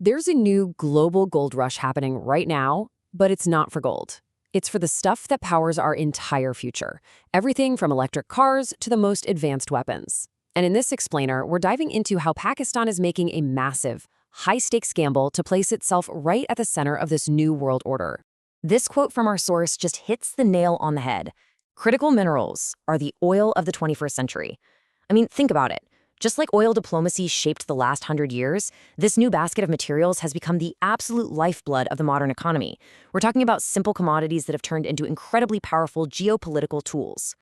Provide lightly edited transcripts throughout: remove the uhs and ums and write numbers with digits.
There's a new global gold rush happening right now, but it's not for gold. It's for the stuff that powers our entire future. Everything from electric cars to the most advanced weapons. And in this explainer, we're diving into how Pakistan is making a massive, high-stakes gamble to place itself right at the center of this new world order. This quote from our source just hits the nail on the head. Critical minerals are the oil of the 21st century. I mean, think about it. Just like oil diplomacy shaped the last 100 years, this new basket of materials has become the absolute lifeblood of the modern economy. We're talking about simple commodities that have turned into incredibly powerful geopolitical tools.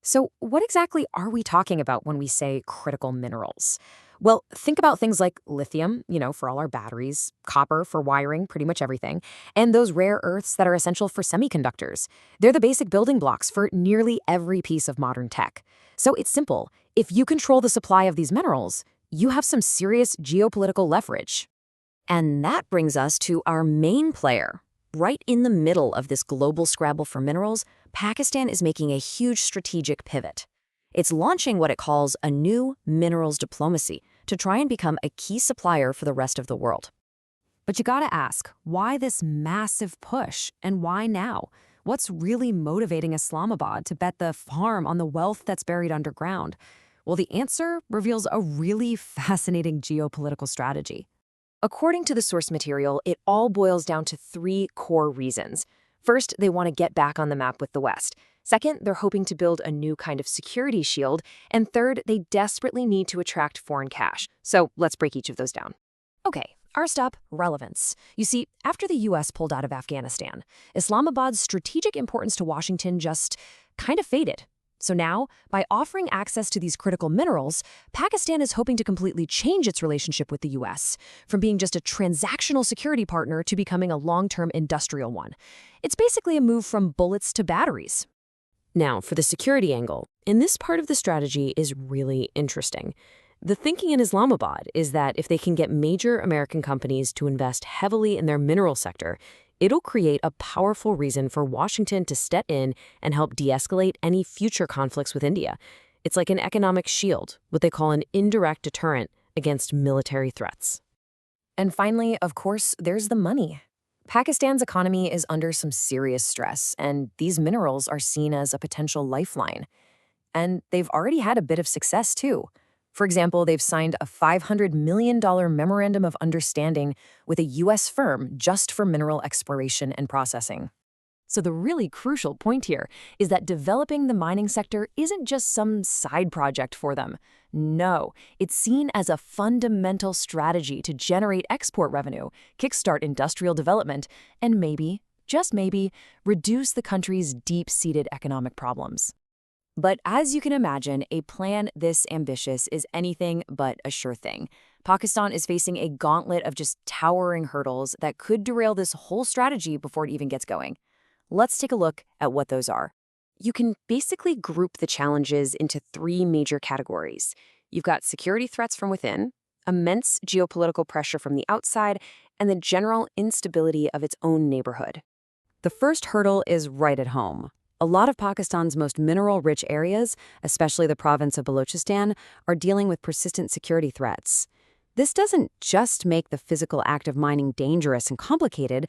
So what exactly are we talking about when we say critical minerals? Well, think about things like lithium, for all our batteries, copper for wiring, pretty much everything, and those rare earths that are essential for semiconductors. They're the basic building blocks for nearly every piece of modern tech. So it's simple. If you control the supply of these minerals, you have some serious geopolitical leverage. And that brings us to our main player. Right in the middle of this global scrabble for minerals, Pakistan is making a huge strategic pivot. It's launching what it calls a new minerals diplomacy to try and become a key supplier for the rest of the world. But you gotta ask, why this massive push and why now? What's really motivating Islamabad to bet the farm on the wealth that's buried underground? Well, the answer reveals a really fascinating geopolitical strategy. According to the source material, it all boils down to three core reasons. First, they want to get back on the map with the West. Second, they're hoping to build a new kind of security shield. And third, they desperately need to attract foreign cash. So let's break each of those down. Okay, first up, relevance. You see, after the US pulled out of Afghanistan, Islamabad's strategic importance to Washington just kind of faded. So now, by offering access to these critical minerals, Pakistan is hoping to completely change its relationship with the US, from being just a transactional security partner to becoming a long-term industrial one. It's basically a move from bullets to batteries. Now, for the security angle, and this part of the strategy is really interesting. The thinking in Islamabad is that if they can get major American companies to invest heavily in their mineral sector, it'll create a powerful reason for Washington to step in and help de-escalate any future conflicts with India. It's like an economic shield, what they call an indirect deterrent against military threats. And finally, of course, there's the money. Pakistan's economy is under some serious stress, and these minerals are seen as a potential lifeline. And they've already had a bit of success, too. For example, they've signed a $500 million memorandum of understanding with a U.S. firm just for mineral exploration and processing. So the really crucial point here is that developing the mining sector isn't just some side project for them. No, it's seen as a fundamental strategy to generate export revenue, kickstart industrial development, and maybe, just maybe, reduce the country's deep-seated economic problems. But as you can imagine, a plan this ambitious is anything but a sure thing. Pakistan is facing a gauntlet of just towering hurdles that could derail this whole strategy before it even gets going. Let's take a look at what those are. You can basically group the challenges into three major categories. You've got security threats from within, immense geopolitical pressure from the outside, and the general instability of its own neighborhood. The first hurdle is right at home. A lot of Pakistan's most mineral-rich areas, especially the province of Balochistan, are dealing with persistent security threats. This doesn't just make the physical act of mining dangerous and complicated.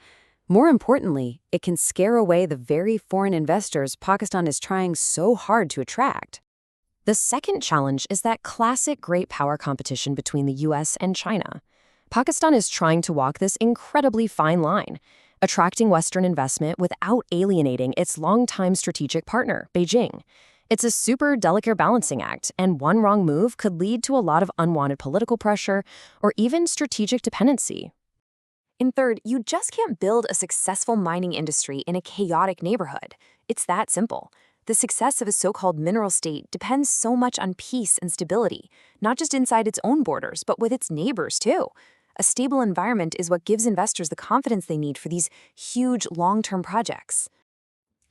More importantly, it can scare away the very foreign investors Pakistan is trying so hard to attract. The second challenge is that classic great power competition between the US and China. Pakistan is trying to walk this incredibly fine line, attracting Western investment without alienating its longtime strategic partner, Beijing. It's a super delicate balancing act, and one wrong move could lead to a lot of unwanted political pressure or even strategic dependency. And third, you just can't build a successful mining industry in a chaotic neighborhood. It's that simple. The success of a so-called mineral state depends so much on peace and stability, not just inside its own borders, but with its neighbors too. A stable environment is what gives investors the confidence they need for these huge long-term projects.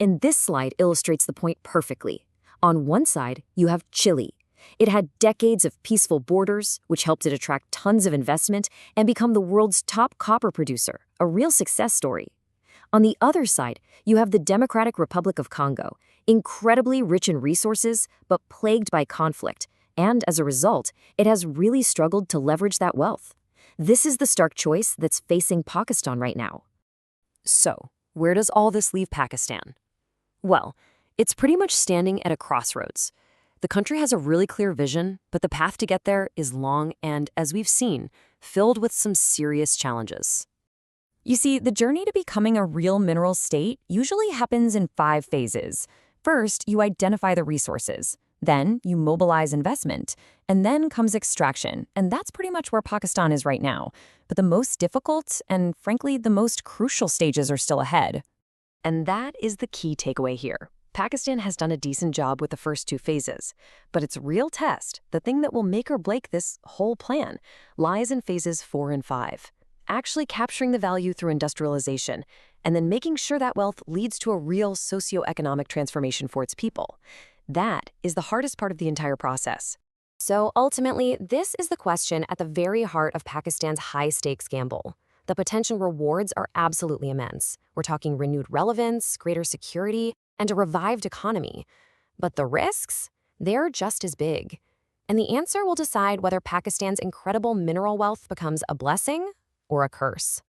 And this slide illustrates the point perfectly. On one side, you have Chile. It had decades of peaceful borders, which helped it attract tons of investment and become the world's top copper producer, a real success story. On the other side, you have the Democratic Republic of Congo, incredibly rich in resources, but plagued by conflict, and as a result, it has really struggled to leverage that wealth. This is the stark choice that's facing Pakistan right now. So, where does all this leave Pakistan? Well, it's pretty much standing at a crossroads. The country has a really clear vision, but the path to get there is long and, as we've seen, filled with some serious challenges. You see, the journey to becoming a real mineral state usually happens in 5 phases. First, you identify the resources. Then, you mobilize investment. And then comes extraction, and that's pretty much where Pakistan is right now. But the most difficult and, frankly, the most crucial stages are still ahead. And that is the key takeaway here. Pakistan has done a decent job with the first 2 phases, but its real test, the thing that will make or break this whole plan, lies in phases 4 and 5. Actually capturing the value through industrialization, and then making sure that wealth leads to a real socioeconomic transformation for its people. That is the hardest part of the entire process. So ultimately, this is the question at the very heart of Pakistan's high-stakes gamble. The potential rewards are absolutely immense. We're talking renewed relevance, greater security, and a revived economy. But the risks? They're just as big. And the answer will decide whether Pakistan's incredible mineral wealth becomes a blessing or a curse.